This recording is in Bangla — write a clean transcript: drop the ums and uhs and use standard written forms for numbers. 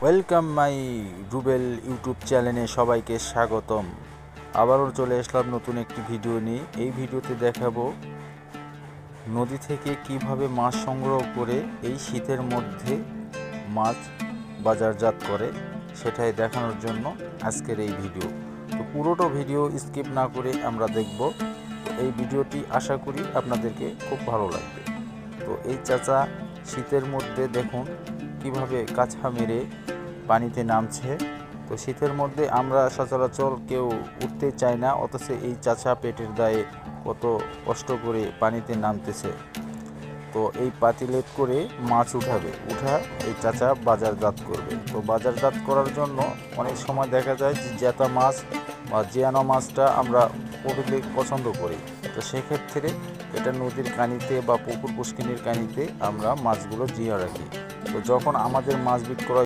ওয়েলকাম মাই রুবেল ইউটিউব চ্যানেলে সবাইকে স্বাগতম। আবারও চলে আসলাম নতুন একটি ভিডিও নিয়ে। এই ভিডিওতে দেখাবো নদী থেকে কিভাবে মাছ সংগ্রহ করে এই শীতের মধ্যে মাছ বাজারজাত করে, সেটাই দেখানোর জন্য আজকের এই ভিডিও। তো পুরোটা ভিডিও স্কিপ না করে আমরা দেখব। তো এই ভিডিওটি আশা করি আপনাদেরকে খুব ভালো লাগবে। তো এই চাচা শীতের মধ্যে দেখুন কিভাবে কাছা মেরে পানিতে নামছে। তো শীতের মধ্যে আমরা সচরাচর কেউ উঠতে চাই না, অথচ এই চাচা পেটের দায়ে কত কষ্ট করে পানিতে নামতেছে। তো এই পাতিলেট করে মাছ উঠা এই চাচা বাজারজাত করবে। তো বাজারজাত করার জন্য অনেক সময় দেখা যায় যে জেতা মাছ বা জিয়ানো মাছটা আমরা প্রকৃতি পছন্দ করি। তো সেক্ষেত্রে এটা নদীর কানিতে বা পুকুর পুষ্কিনির কানিতে আমরা মাছগুলো জিয়ে রাখি। তো যখন আমাদের মাছ বিক্রয়